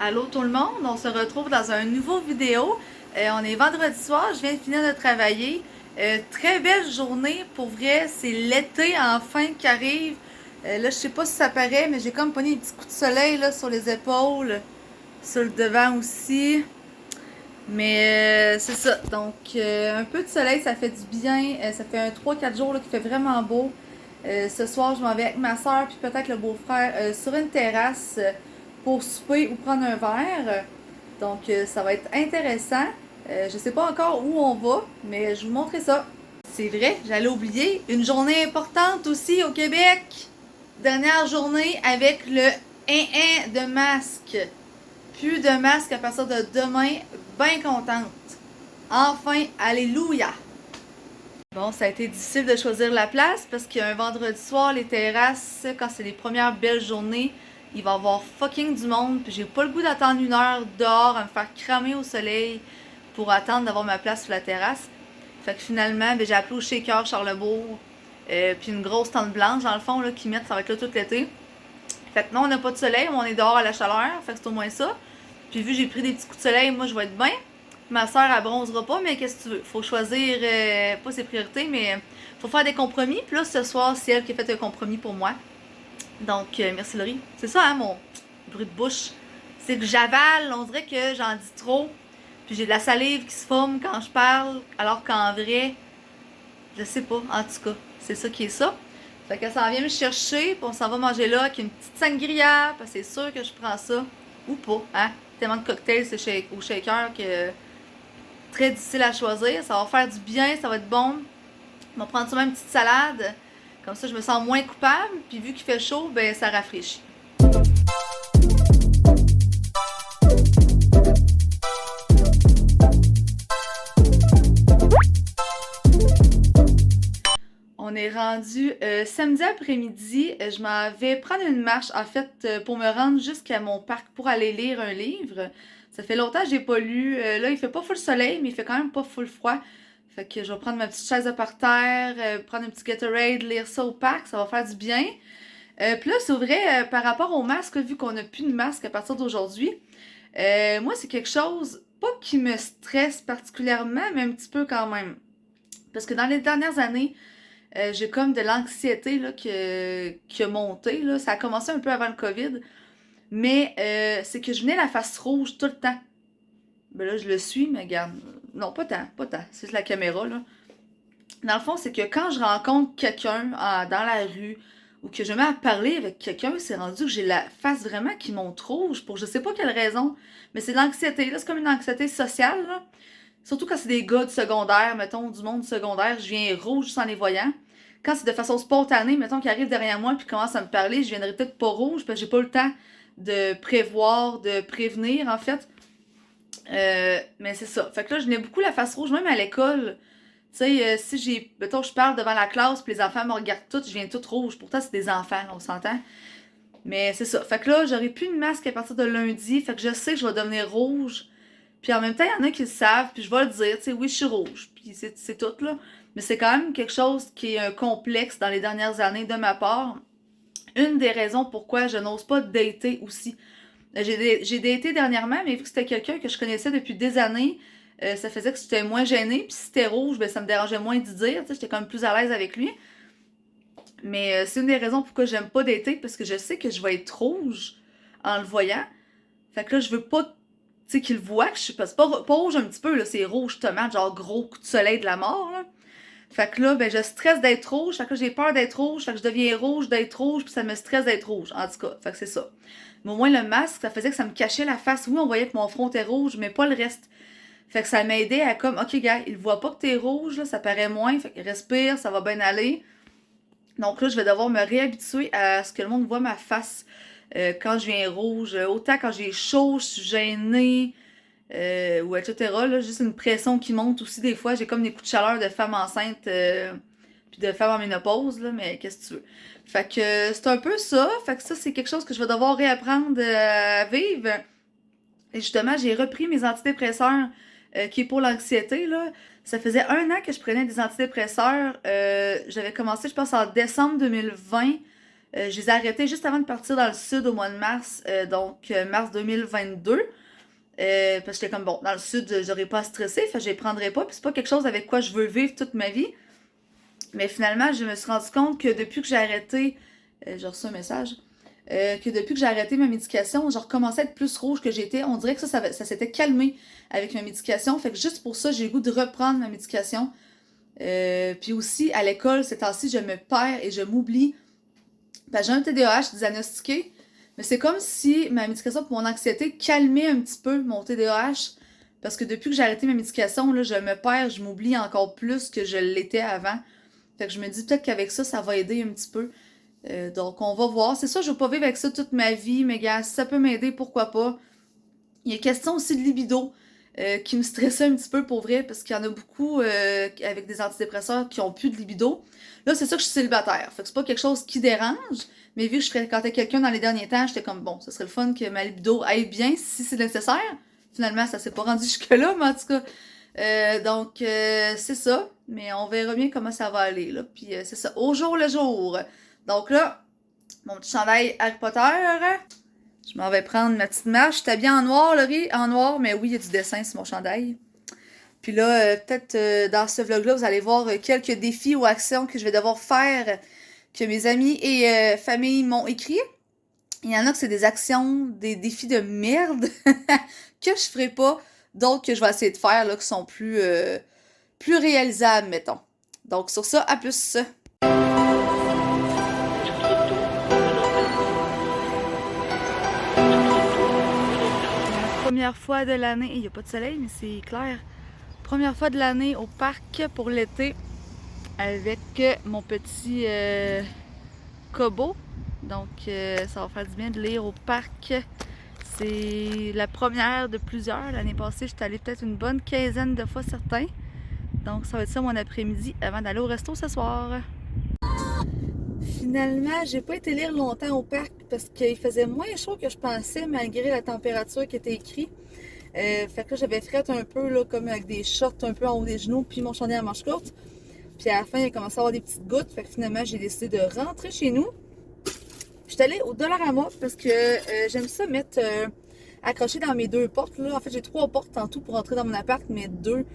Allô tout le monde, on se retrouve dans un nouveau vidéo. On est vendredi soir, je viens de finir de travailler. Très belle journée, pour vrai, c'est l'été enfin qui arrive. Là, je sais pas si ça paraît, mais j'ai comme pogné un petit coup de soleil là, sur les épaules, sur le devant aussi. Mais c'est ça, donc un peu de soleil, ça fait du bien. Ça fait un 3-4 jours là, qu'il fait vraiment beau. Ce soir, je m'en vais avec ma soeur puis peut-être le beau-frère sur une terrasse pour souper ou prendre un verre. Donc, ça va être intéressant. Je sais pas encore où on va, mais je vous montrerai ça. C'est vrai, j'allais oublier. Une journée importante aussi au Québec. Dernière journée avec le 1 de masque. Plus de masque à partir de demain. Bien contente. Enfin, alléluia. Bon, ça a été difficile de choisir la place parce qu'un vendredi soir, les terrasses, quand c'est les premières belles journées, il va y avoir fucking du monde. Puis j'ai pas le goût d'attendre 1 heure dehors à me faire cramer au soleil pour attendre d'avoir ma place sur la terrasse. Fait que finalement, ben, j'ai appelé au shaker Charlebourg. Puis une grosse tente blanche, dans le fond, là, qui mettent, ça va être là tout l'été. Fait que non, on n'a pas de soleil, mais on est dehors à la chaleur. Fait que c'est au moins ça. Puis vu que j'ai pris des petits coups de soleil, moi, je vais être bien. Ma soeur, elle bronzera pas, mais qu'est-ce que tu veux? Faut choisir, pas ses priorités, mais faut faire des compromis. Puis là, ce soir, c'est elle qui a fait un compromis pour moi. Donc, merci Laurie. C'est ça, hein, mon bruit de bouche. C'est que j'avale, on dirait que j'en dis trop. Puis j'ai de la salive qui se forme quand je parle, alors qu'en vrai, je sais pas, en tout cas, c'est ça qui est ça. Fait que ça vient me chercher, puis on s'en va manger là avec une petite sangria, parce que c'est sûr que je prends ça. Ou pas, hein. Tellement de cocktails au shaker que très difficile à choisir. Ça va faire du bien, ça va être bon. On va prendre ça même une petite salade. Comme ça, je me sens moins coupable. Puis vu qu'il fait chaud, ben ça rafraîchit. On est rendu samedi après-midi. Je m'en vais prendre une marche, en fait, pour me rendre jusqu'à mon parc pour aller lire un livre. Ça fait longtemps que j'ai pas lu. Là, il fait pas full soleil, mais il fait quand même pas full froid. Fait que je vais prendre ma petite chaise de parterre, prendre un petit Gatorade, lire ça au parc, ça va faire du bien. Puis là, c'est vrai, par rapport au masque, vu qu'on n'a plus de masque à partir d'aujourd'hui, moi, c'est quelque chose, pas qui me stresse particulièrement, mais un petit peu quand même. Parce que dans les dernières années, j'ai comme de l'anxiété là, qui a monté. Là. Ça a commencé un peu avant le COVID, mais c'est que je venais la face rouge tout le temps. Ben là, je le suis, mais regarde. Non, pas tant, pas tant. C'est la caméra, là. Dans le fond, c'est que quand je rencontre quelqu'un dans la rue ou que je me mets à parler avec quelqu'un, c'est rendu que j'ai la face vraiment qui monte rouge pour je sais pas quelle raison. Mais c'est de l'anxiété, là. C'est comme une anxiété sociale, là. Surtout quand c'est des gars du secondaire, mettons, du monde secondaire, je viens rouge sans les voyants. Quand c'est de façon spontanée, mettons, qu'ils arrivent derrière moi puis commencent à me parler, je viendrai peut-être pas rouge parce que j'ai pas le temps de prévoir, de prévenir, en fait. Mais c'est ça. Fait que là, je n'ai beaucoup la face rouge, même à l'école. Tu sais, si mettons, je parle devant la classe puis les enfants me regardent toutes, je viens toute rouge. Pourtant, c'est des enfants, là, on s'entend. Mais c'est ça. Fait que là, j'aurai plus de masque à partir de lundi. Fait que je sais que je vais devenir rouge. Puis en même temps, il y en a qui le savent, puis je vais le dire, tu sais, oui, je suis rouge, puis c'est tout, là. Mais c'est quand même quelque chose qui est un complexe dans les dernières années de ma part. Une des raisons pourquoi je n'ose pas dater aussi. J'ai daté dernièrement, mais vu que c'était quelqu'un que je connaissais depuis des années, ça faisait que j'étais moins gênée, puis si c'était rouge, ben ça me dérangeait moins d'y dire, tu sais, j'étais quand même plus à l'aise avec lui. Mais c'est une des raisons pourquoi j'aime pas dater, parce que je sais que je vais être rouge en le voyant. Fait que là, je veux pas, tu sais, qu'il le voit, que je suis pas rouge un petit peu, là, c'est rouge tomate, genre gros coup de soleil de la mort, là. Fait que là, ben, je stresse d'être rouge, fait que là, j'ai peur d'être rouge, fait que je deviens rouge d'être rouge, puis ça me stresse d'être rouge, en tout cas. Fait que c'est ça. Mais au moins, le masque, ça faisait que ça me cachait la face. Oui, on voyait que mon front était rouge, mais pas le reste. Fait que ça m'aidait à comme, ok, gars, il voit pas que t'es rouge, là, ça paraît moins, fait que respire, ça va bien aller. Donc là, je vais devoir me réhabituer à ce que le monde voit ma face quand je viens rouge. Autant quand j'ai chaud, je suis gênée, ou etc. Là, juste une pression qui monte aussi des fois. J'ai comme des coups de chaleur de femme enceinte puis de femme en ménopause, là, mais qu'est-ce que tu veux. Fait que c'est un peu ça. Fait que ça, c'est quelque chose que je vais devoir réapprendre à vivre. Et justement, j'ai repris mes antidépresseurs qui est pour l'anxiété, là. Ça faisait 1 an que je prenais des antidépresseurs. J'avais commencé, je pense, en décembre 2020. Je les ai arrêtés juste avant de partir dans le sud au mois de mars, donc mars 2022. Parce que j'étais comme, bon, dans le sud, j'aurais pas à stresser, fait que je les prendrais pas, puis c'est pas quelque chose avec quoi je veux vivre toute ma vie. Mais finalement, je me suis rendu compte que depuis que j'ai arrêté, j'ai reçu un message, que depuis que j'ai arrêté ma médication, je recommençais à être plus rouge que j'étais. On dirait que ça s'était calmé avec ma médication. Fait que juste pour ça, j'ai le goût de reprendre ma médication. Puis aussi, à l'école, ces temps-ci, je me perds et je m'oublie. Ben, j'ai un TDAH diagnostiqué, mais c'est comme si ma médication pour mon anxiété calmait un petit peu mon TDAH. Parce que depuis que j'ai arrêté ma médication, là, je me perds, je m'oublie encore plus que je l'étais avant. Fait que je me dis peut-être qu'avec ça, ça va aider un petit peu. Donc, on va voir. C'est ça, je vais pas vivre avec ça toute ma vie, mais gars, si ça peut m'aider, pourquoi pas. Il y a question aussi de libido qui me stressait un petit peu pour vrai, parce qu'il y en a beaucoup avec des antidépresseurs qui ont plus de libido. Là, c'est ça que je suis célibataire. Fait que c'est pas quelque chose qui dérange, mais vu que je fréquentais quelqu'un dans les derniers temps, j'étais comme bon, ce serait le fun que ma libido aille bien si c'est nécessaire. Finalement, ça s'est pas rendu jusque-là, mais en tout cas. Donc, c'est ça. Mais on verra bien comment ça va aller, là. Puis, c'est ça. Au jour le jour. Donc là, mon petit chandail Harry Potter. Je m'en vais prendre ma petite marche. J'étais bien en noir, Laurie. En noir, mais oui, il y a du dessin sur mon chandail. Puis là, peut-être dans ce vlog-là, vous allez voir quelques défis ou actions que je vais devoir faire que mes amis et famille m'ont écrit. Il y en a que c'est des actions, des défis de merde que je ferai pas. D'autres que je vais essayer de faire là, qui sont plus réalisables, mettons. Donc sur ça, à plus! Première fois de l'année, il n'y a pas de soleil, mais c'est clair. Première fois de l'année au parc pour l'été avec mon petit Kobo. Donc ça va faire du bien de lire au parc. C'est la première de plusieurs. L'année passée, j'étais allée peut-être une bonne quinzaine de fois certains. Donc ça va être ça mon après-midi avant d'aller au resto ce soir. Finalement, j'ai pas été lire longtemps au parc parce qu'il faisait moins chaud que je pensais malgré la température qui était écrite. Fait que là, j'avais frette un peu là, comme avec des shorts un peu en haut des genoux puis mon chandail à manches courtes. Puis à la fin, il a commencé à avoir des petites gouttes. Fait que finalement, j'ai décidé de rentrer chez nous. Je suis allée au Dollarama parce que j'aime ça mettre accroché dans mes deux portes. Là. En fait, j'ai 3 portes en tout pour entrer dans mon appart, mais 2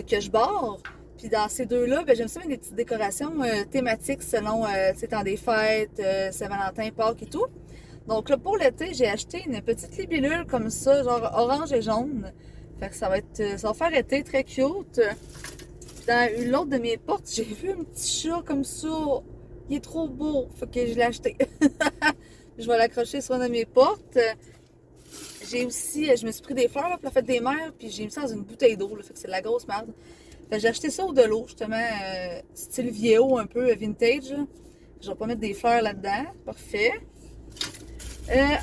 que je barre. Puis dans ces 2-là, ben, j'aime ça mettre des petites décorations thématiques selon temps des fêtes, Saint-Valentin, Pâques et tout. Donc là, pour l'été, j'ai acheté une petite libellule comme ça, genre orange et jaune. Fait que ça va faire été très cute. Puis dans l'autre de mes portes, j'ai vu un petit chat comme ça. Il est trop beau, fait que je l'ai acheté. Je vais l'accrocher sur une de mes portes. J'ai aussi, je me suis pris des fleurs là, pour la fête des mères, puis j'ai mis ça dans une bouteille d'eau, fait que c'est de la grosse merde. Fait que j'ai acheté ça au de l'eau, justement, style vieillot, un peu vintage. Là. Je vais pas mettre des fleurs là-dedans. Parfait.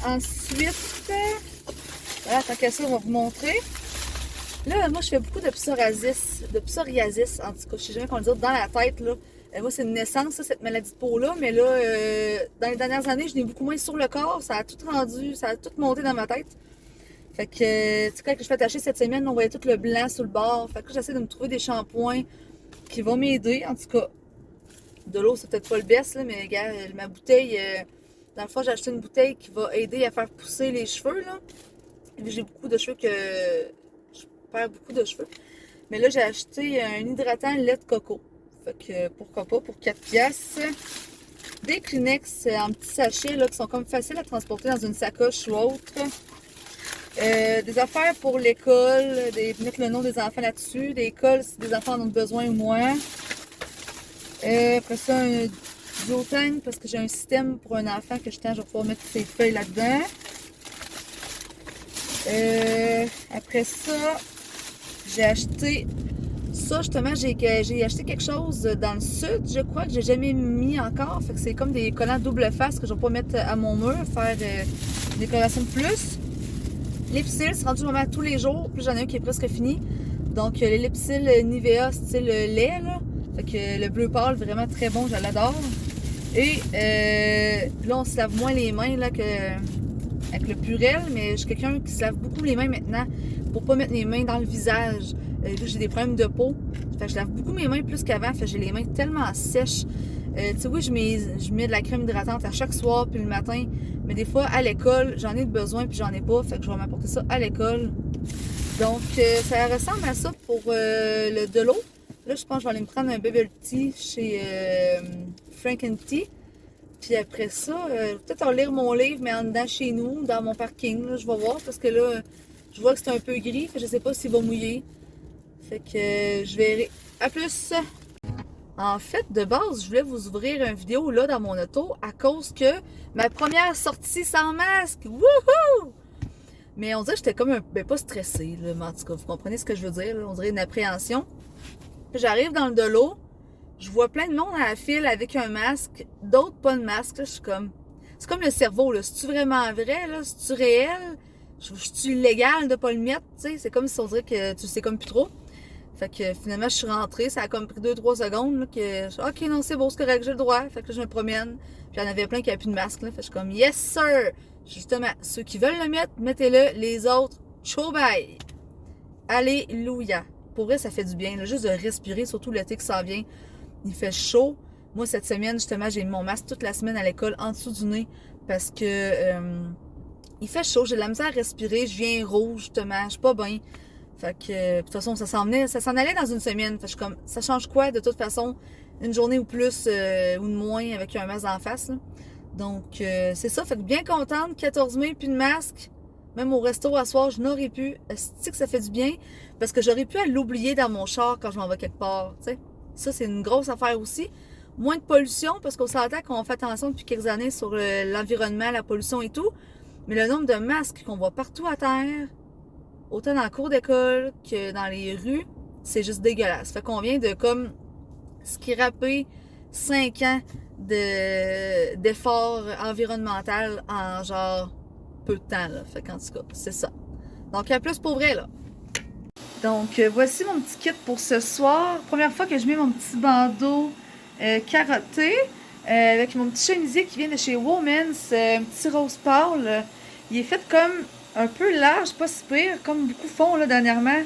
Ensuite, voilà, tant qu'à ça, on va vous montrer. Là, moi, je fais beaucoup de psoriasis, en tout cas, je sais jamais comment le dire, dans la tête, là. Moi, c'est une naissance, ça, cette maladie de peau-là, mais là, dans les dernières années, je n'ai beaucoup moins sur le corps, ça a tout monté dans ma tête. Fait que, tu sais, quand je fais attacher cette semaine, on voyait tout le blanc sur le bord. Fait que j'essaie de me trouver des shampoings qui vont m'aider. En tout cas, de l'eau, c'est peut-être pas le best, là, mais regarde, ma bouteille, dans le fond, j'ai acheté une bouteille qui va aider à faire pousser les cheveux, là. J'ai beaucoup de cheveux je perds beaucoup de cheveux. Mais là, j'ai acheté un hydratant lait de coco. Fait que, pourquoi pas, pour 4 piastres. Des Kleenex en petits sachets, là, qui sont comme faciles à transporter dans une sacoche ou autre. Des affaires pour l'école, mettre le nom des enfants là-dessus, des cols si des enfants en ont besoin ou moins. Après ça, un duotang parce que j'ai un système pour un enfant que je vais pouvoir mettre ses feuilles là-dedans. Après ça, j'ai acheté ça justement, j'ai acheté quelque chose dans le sud, je crois, que j'ai jamais mis encore. Fait que c'est comme des collants double face que je vais pas mettre à mon mur, faire une décoration de plus. L'Epsil, c'est rendu vraiment tous les jours. Puis j'en ai un qui est presque fini. Donc l'Epsil Nivea style lait, là. Fait que le bleu pâle, vraiment très bon, je l'adore. Et là, on se lave moins les mains là, avec le Purel, mais je suis quelqu'un qui se lave beaucoup les mains maintenant pour pas mettre les mains dans le visage. J'ai des problèmes de peau. Fait que je lave beaucoup mes mains plus qu'avant. Fait que j'ai les mains tellement sèches. Tu sais, oui, je mets de la crème hydratante à chaque soir puis le matin. Mais des fois, à l'école, j'en ai besoin puis j'en ai pas. Fait que je vais m'apporter ça à l'école. Donc, ça ressemble à ça pour le de l'eau. Là, je pense que je vais aller me prendre un bubble tea chez Frank Tea. Puis après ça, peut-être en lire mon livre, mais en dedans chez nous, dans mon parking. Là, je vais voir parce que là, je vois que c'est un peu gris. Fait que je sais pas s'il va mouiller. Fait que je verrai. À plus! En fait, de base, je voulais vous ouvrir une vidéo là dans mon auto à cause que ma première sortie sans masque. Wouhou! Mais on dirait que j'étais comme un ben pas stressée, là, mais en tout cas, vous comprenez ce que je veux dire, là, on dirait une appréhension. Puis j'arrive dans le de l'eau, je vois plein de monde à la file avec un masque, d'autres pas de masque, là, je suis comme... C'est comme le cerveau, là, c'est-tu vraiment vrai, là, c'est-tu réel? Je suis illégal de pas le mettre, tu sais, c'est comme si on dirait que tu sais comme plus trop. Fait que finalement, je suis rentrée, ça a comme pris 2-3 secondes, là, que ok, non, c'est beau, c'est correct, j'ai le droit. Fait que là, je me promène, puis il y en avait plein qui n'avaient plus de masque, là, fait que je suis comme, yes sir! Justement, ceux qui veulent le mettre, mettez-le, les autres, ciao bye! Alléluia! Pour vrai, ça fait du bien, là, juste de respirer, surtout l'été qui s'en vient. Il fait chaud. Moi, cette semaine, justement, j'ai mis mon masque toute la semaine à l'école en dessous du nez parce que il fait chaud, j'ai de la misère à respirer, je viens rouge, justement, je suis pas bien. Fait que, de toute façon, ça s'en allait dans une semaine. Fait que je suis comme, ça change quoi, de toute façon, une journée ou plus ou de moins avec un masque en face, là. Donc, c'est ça. Fait que bien contente, 14 mai, plus de masque. Même au resto à soir, je n'aurais pu. Est-ce que ça fait du bien? Parce que j'aurais pu l'oublier dans mon char quand je m'en vais quelque part, tu sais. Ça, c'est une grosse affaire aussi. Moins de pollution, parce qu'on s'entend qu'on fait attention depuis quelques années sur l'environnement, la pollution et tout. Mais le nombre de masques qu'on voit partout à terre, autant dans la cour d'école que dans les rues, c'est juste dégueulasse. Fait qu'on vient de comme scraper 5 ans d'efforts environnemental en genre peu de temps, là. Fait qu'en tout cas, c'est ça. Donc, un plus pour vrai, là. Donc, voici mon petit kit pour ce soir. Première fois que je mets mon petit bandeau carotté avec mon petit chemisier qui vient de chez Women's, un petit rose pâle. Il est fait comme un peu large, pas si pire, comme beaucoup font là dernièrement.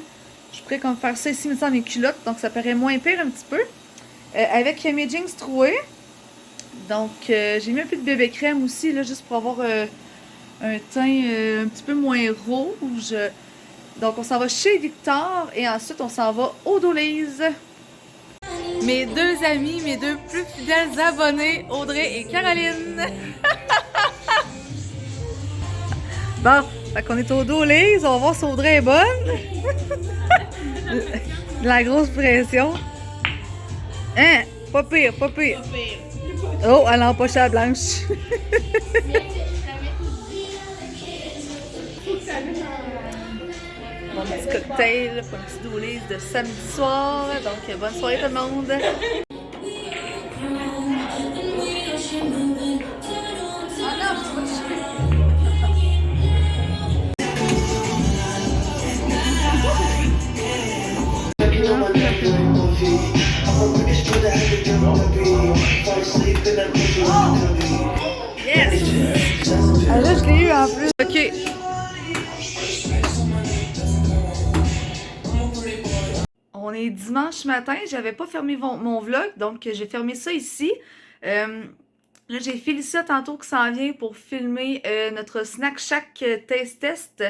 Je pourrais comme faire ça ici, mais sans mes culottes, donc ça paraît moins pire un petit peu. Avec mes jeans troués. Donc, j'ai mis un peu de bébé crème aussi, là, juste pour avoir un teint un petit peu moins rouge. Donc, on s'en va chez Victor et ensuite, on s'en va au Dolise. Mes deux amis, mes deux plus fidèles abonnés, Audrey et Caroline. Bon, fait qu'on est au Dolise, on va voir si Audrey est bonne. La grosse pression. Hein? Pas pire, pas pire. Oh, elle a empoché la blanche. Mon petit cocktail pour un petit Dolise de samedi soir. Donc, bonne soirée tout le monde. Yes! Ah, là, je l'ai eu en plus. Ok. On est dimanche matin, j'avais pas fermé mon vlog, donc j'ai fermé ça ici. Là, j'ai Félicia tantôt qui s'en vient pour filmer notre Snack Shack Taste Test.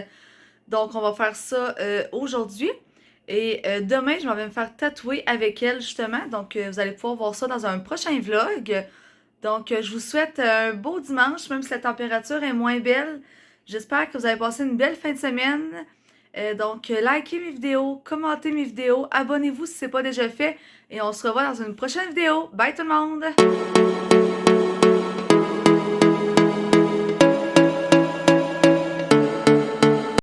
Donc, on va faire ça aujourd'hui. Et demain, je m'en vais me faire tatouer avec elle, justement. Donc, vous allez pouvoir voir ça dans un prochain vlog. Donc, je vous souhaite un beau dimanche, même si la température est moins belle. J'espère que vous avez passé une belle fin de semaine. Donc, likez mes vidéos, commentez mes vidéos, abonnez-vous si ce n'est pas déjà fait. Et on se revoit dans une prochaine vidéo. Bye tout le monde!